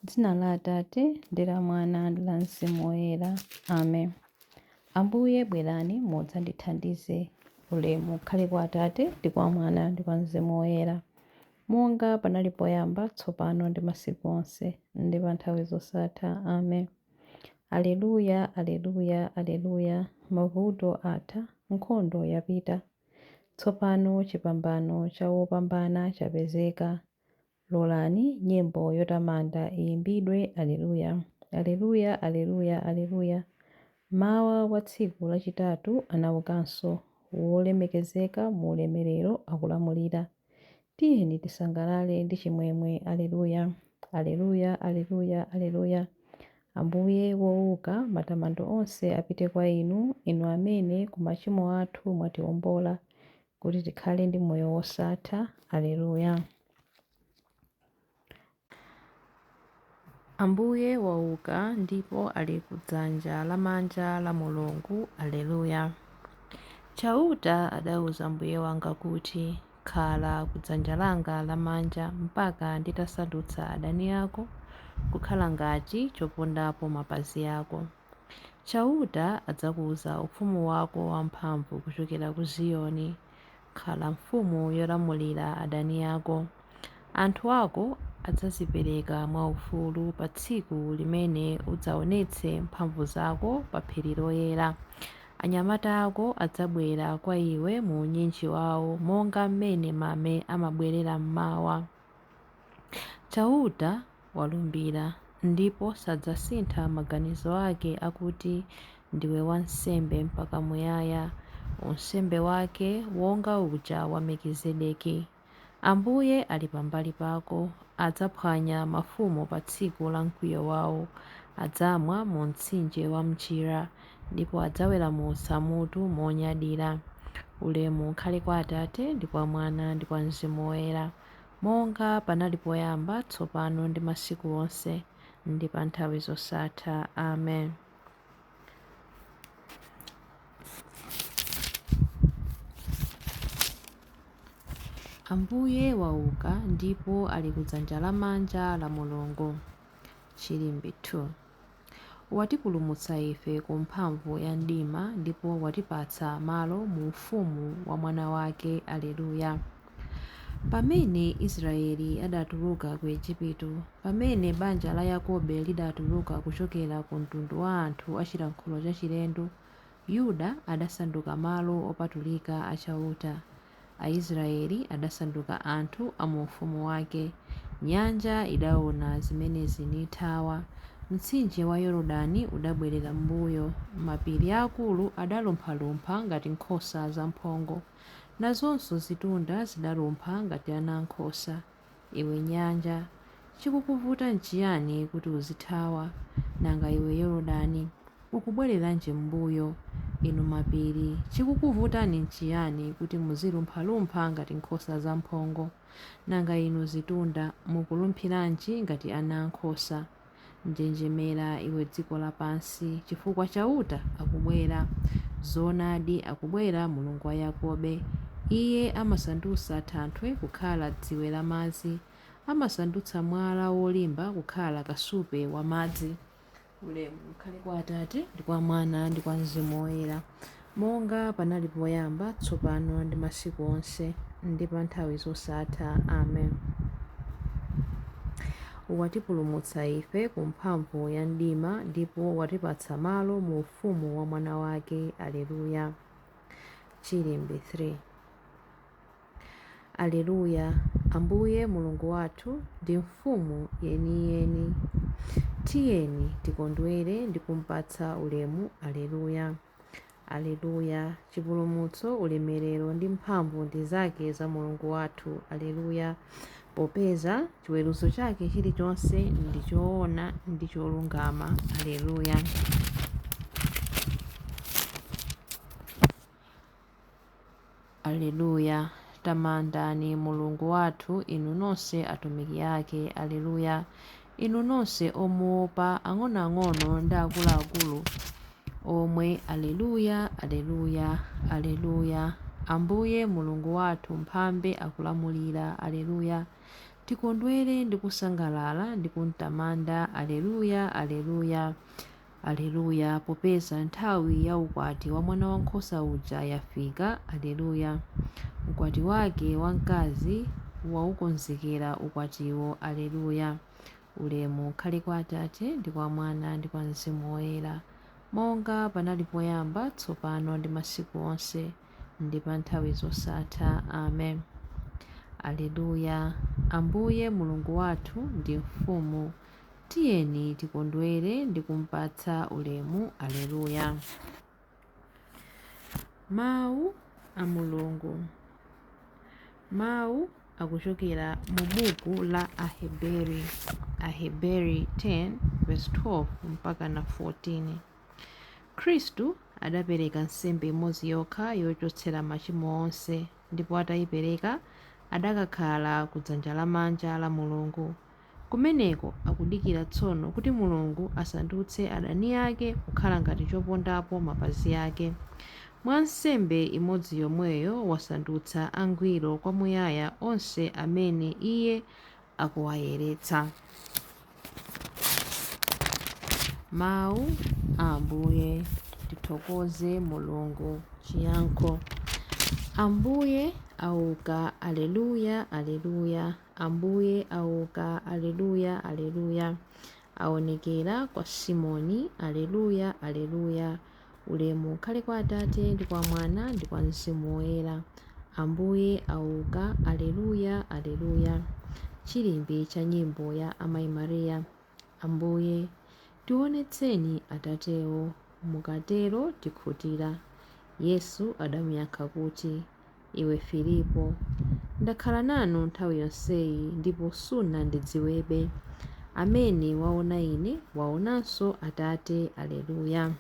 Dzina la Atate ndi la Mwana ndi la Mzimu Woyera. Amen. Ambuye bwerani mudzandithandize. Ulemu ukhale kwa Atate ndi kwa Mwana ndi kwa Mzimu Woyera, monga panali poyamba, tsopano ndi masiku onse, ndi pa nthawi zosatha. Amen. Aleluya, aleluya, aleluya. Mavuto atha, nkhondo yapita. Tsopano chipambano cha wopambana chapezeka. Lolani nyimbo yotamanda iyimbidwe. Aleluya, aleluya, aleluya, aleluya. Mawa wa tsiku lachitatu anaukanso, wolemekezeka mu ulemerero akulamulira. Tiyeni tisangalale ndi chimwemwe. Aleluya, aleluya, aleluya, aleluya. Ambuye wouka, matamando onse apite kwa inu, inu amene ku machimo athu mwatiwombola, kuti tikhale ndi moyo wosatha. Aleluya. Ambuye wauka ndipo ali kudzanja lamanja la Mulungu. Aleluya. Chauta adauza mbuye wanga kuti, khala kudzanja langa lamanja mpaka nditasandutsa adani ako kukhala ngati chopondapo mapazi ako. Chauta adzakuza ufumu wako wamphamvu kuchokera ku Ziyoni. Khala mfumu yolamulira adani ako. Anthu ako adzazipereka mwaufulu pa tsiku limene udzaonetse mphamvu zako pa phiri loyera. Anyamata ako adzabwera kwa iwe mu unyinji wawo, monga mmene mame amabwerera mmawa. Chauta walumbira ndipo sadzasintha maganizo ake akuti, ndiwe wansembe mpaka muyaya, unsembe wake wonga uja wa Melkizedeki. Ambuye ali pambali pako, adzaphwanya mafumu pa tsiku la mkwiyo wawo. Adzamwa mu mtsinje wa mchira, ndipo adzaweramutsa mutu monyadira. Ulemu ukhale kwa Atate ndi kwa Mwana ndi kwa Mzimu Woyera, monga panali poyamba, tsopano ndi masiku onse, ndi pa nthawi zosatha. Amen. Ambuye wauka ndipo ali kudzanja lamanja la Mulungu. Chilimbi 2. Watipulumutsa ife ku mphamvu ya mdima, ndipo watipatsa malo mu ufumu wa mwana wake. Aleluya. Pamene Israeli adatuluka ku Igupto, pamene banja la Yakobe lidatuluka kuchokera ku mtundu wa anthu achilankhulo chachilendo, Yuda adasanduka malo opatulika achauta. Aisraeli adasanduka anthu a mu ufumu wake. Nyanja idaona zimenezi nithawa. Mtsinje wa Yorodani udabwerera m'mbuyo. Mapiri akulu adalumphalumpha ngati nkhosa zamphongo, nazonso zitunda zidalumpha ngati ana ankhosa. Iwe nyanja, chikukuvuta n'chiyani kuti uzithawa? Nanga iwe Yorodani, ukubwereranji m'mbuyo? Inu mapiri, chikukuvutani n'chiyani kuti muzilumphalumpha ngati nkhosa zamphongo? Nanga inu zitunda, mukulumphiranji ngati ana ankhosa? Njenjemera iwe dziko lapansi, chifukwa chauta akubwera. Zoonadi akubwera Mulungu wa Yakobe. Iye amasandutsa thanthwe kukhala dziwe la madzi, amasandutsa mwala wolimba kukhala kasupe wa madzi. Ulemu ukhale kwa Atate ndi kwa Mwana ndi kwa Mzimu Woyera, monga panali poyamba, tsopano ndi masiku onse, ndi pa nthawi zosatha. Amen. Watipulumutsa ife ku mphamvu ya mdima, ndipo watipatsa malo mu ufumu wa mwana wake. Aleluya. Chilimbi 3. Aleluya. Ambuye Mulungu wathu ndi mfumu yeniyeni. Tiyeni tikondwere ndi kumpatsa ulemu. Aleluya, aleluya. Chipulumutso, ulemerero ndi mphamvu ndi zake za Mulungu wathu. Aleluya. Popeza chiweruzo chake chilichonse ndi choona ndi cholungama. Aleluya. Aleluya. Tamandani Mulungu wathu, inu nonse atumiki ake. Aleluya. Inu nonse omuopa, ang'onoang'ono ndi akuluakulu omwe. Aleluya, aleluya, aleluya. Ambuye Mulungu wathu mphambe akulamulira. Aleluya. tikondwere ndi kusangalala ndi kumtamanda. Aleluya, aleluya, aleluya, popeza nthawi ya ukwati wa mwana wankhosa uja yafika. Aleluya, ukwati wake wamkazi waukonzekera ukwatiwo. Aleluya, ulemu ukhale kwa Atate ndi kwa Mwana ndi kwa Mzimu Woyera, monga panali poyamba, tsopano ndi masiku onse ndi pa nthawi zosatha. Amen. Aleluya. Ambuye Mulungu wathu ndi mfumu, tiyeni tikondwere ndi kumpatsa ulemu. Aleluya. Mawu a Mulungu. Mawu akuchokera mu buku la Aheberi, Aheberi 10:12 mpaka na 14. Khristu adapereka nsembe imodzi yokha yochotsera machimo onse, ndipo atayipereka adakakhala ku dzanja lamanja la Mulungu. Kumeneko akudikira tsono kuti Mulungu asandutse adani ake kukhala ngati chopondapo mapazi ake. Mwa nsembe imodzi yomweyo wasandutsa angwiro kwamuyaya onse amene iye akuwayeretsa. Mawu a Ambuye. Tithokoze Mulungu. Chiyankho: Ambuye auka. Aleluya, aleluya. Ambuye auka. Aleluya, aleluya. Aonekera kwa Simoni. Aleluya, aleluya. Ulemu ukhale kwa Atate ndi kwa Mwana ndi kwa Mzimu Woyera. Ambuye auka. Aleluya, aleluya. Chilimbi cha nyimbo ya Amayi Mariya. Ambuye tionetseni Atatewo, mukatero tikhutira. Yesu adamuyankha kuti, iwe Filipo, ndakhala nanu nthawi yonseyi ndipo sunandidziwebe. Amene waona ine waonanso Atate. Aleluya.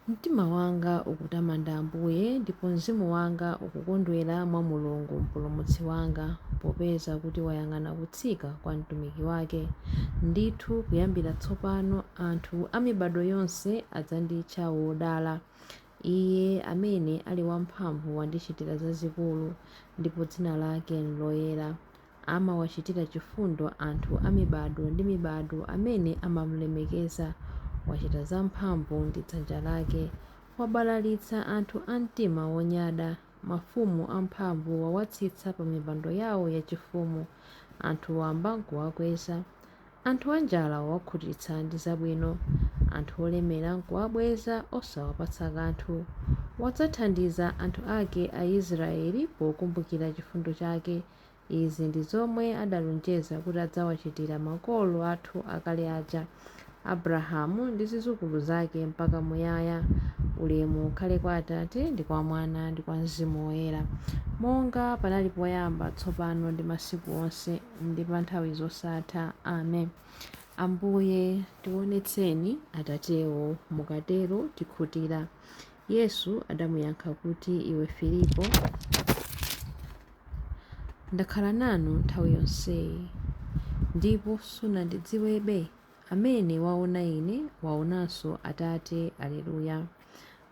Mtima wanga ukutamanda Ambuye, ndipo mzimu wanga ukukondwera mwa Mulungu mpulumutsi wanga, popeza kuti wayang'ana kutsika kwa mtumiki wake. Ndithu kuyambira tsopano anthu a mibado yonse adzanditcha wodala. Iye amene ali wamphamvu wandichitira zazikulu, ndipo dzina lake nloyera. Amawachitira chifundo anthu a mibado ndi mibado amene amamulemekeza. Wachita zamphamvu ndi dzanja lake. Wabalalitsa anthu a mtima wonyada. Mafumu amphamvu wawatsitsa pa mipando yawo yachifumu. Anthu wamba nkuwakweza. Anthu anjala wawakhutitsa ndi zabwino. Anthu olemera nkuwabweza osawapatsa kanthu. Wadzathandiza anthu ake a Israeli pokumbukira chifundo chake. Izi ndi zomwe adalonjeza kuti adzawachitira makolo athu akale aja, Abrahamu ndi zidzukulu zake mpaka muyaya. Ulemu ukhale kwa Atate ndi kwa Mwana ndi kwa Mzimu Woyera, monga panali poyamba, tsopano ndi masiku onse ndi pa nthawi zosatha. Amen. Ambuye tionetseni Atatewo, mukatero tikhutira. Yesu adamuyankha kuti, iwe Filipo, ndakhala nanu nthawi yonseyi ndipo sunandidziwebe. Amene waona ine waonanso Atate. Aleluya.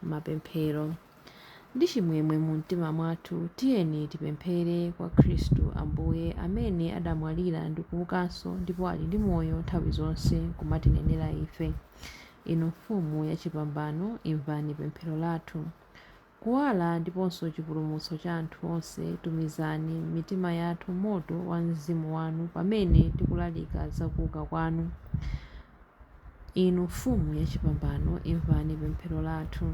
Mapemphero. Ndi chimwemwe mu mtima mwathu tiyeni tipemphere kwa Khristu Ambuye amene adamwalira ndi kuukanso ndipo ali ndi moyo nthawi zonse kumatinenera ife. Inu mfumu yachipambano, imvani pemphero lathu. Kuwala ndiponso chipulumutso cha anthu onse, tumizani mitima yathu moto wa mzimu wanu pamene tikulalika zakuuka kwanu. Inu mfumu yachipambano, imvani pemphero lathu.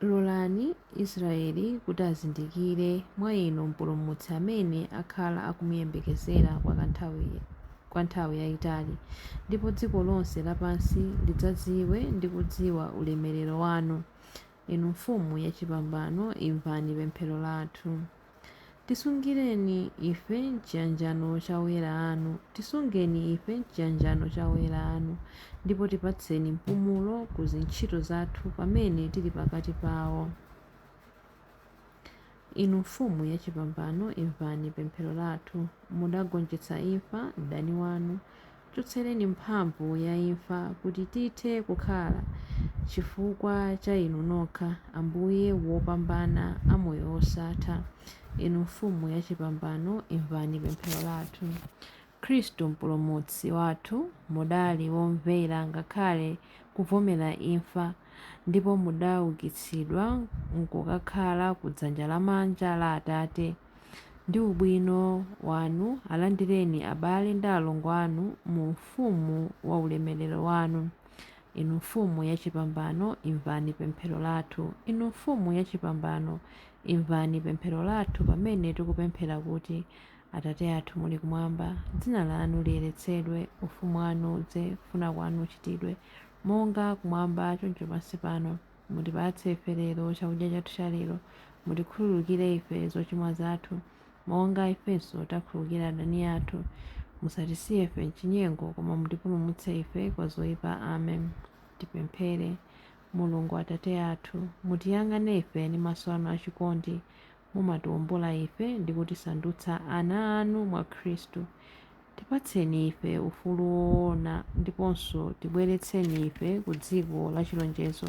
Lolani Israeli kuti azindikire mwa inu mpulumutsi amene akhala akumuyembekezera kwa nthawi yayitali, ndipo dziko lonse lapansi lidzadziwe ndi kudziwa ulemerero wanu. Inu mfumu yachipambano, imvani pemphero lathu. Tisungireni ife m'chiyanjano cha oyera anu, tisungeni ife m'chiyanjano cha oyera anu, ndipo tipatseni mpumulo ku zintchito zathu pamene tili pakati pawo. Inu mfumu yachipambano, imvani pemphero lathu. Mudagonjetsa imfa mdani wanu, chotsereni mphamvu ya imfa kuti tithe kukhala chifukwa cha inu nokha, Ambuye wopambana amoyo osatha. Inu mfumu yachipambano, imvani pemphero lathu. Khristu mpulumutsi wathu, mudali womvera ngakhale kuvomera imfa, ndipo mudaukitsidwa nkukakhala kudzanja lamanja la Atate. Ndi ubwino wanu alandireni abale ndi alongo anu mu ufumu wa ulemerero wanu. Inu mfumu yachipambano, imvani pemphero lathu. Inu mfumu yachipambano, imvani pemphero lathu pamene tikupemphera kuti: Atate athu muli kumwamba, dzina lanu liyeretsedwe, ufumu wanu udze, kufuna kwanu kuchitidwe monga kumwamba choncho pansi pano. Mutipatse ife lero chakudya chathu cha lero. Mutikhululukire ife zochimwa zathu monga ifenso takhululukira adani athu. Musatisiye ife m'chinyengo, koma mutipulumutse ife kwa zoyipa. Amen. Tipemphere. Mulungu Atate athu, mutiyang'ane ife ndi maso anu achikondi, mumatiwombola ife ndi kutisandutsa ana anu mwa Khristu. Tipatseni ife ufulu woona, ndiponso tibweretseni ife ku dziko la chilonjezo.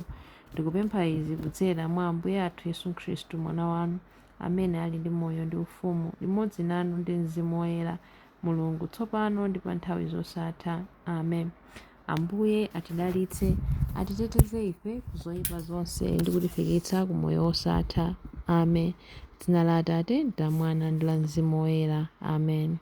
Tikupempha izi kudzera mwa Ambuye athu Yesu Khristu, mwana wanu, amene ali ndi moyo ndi ufumu limodzi nanu ndi Mzimu Woyera, Mulungu tsopano ndi pa nthawi zosatha. Amen. Ambuye atidalitse, atiteteze ife ku zoyipa zonse ndi kutifikitsa ku moyo wosatha. Amen. Dzina la Atate ndi la Mwana ndi la Mzimu Woyera. Amen.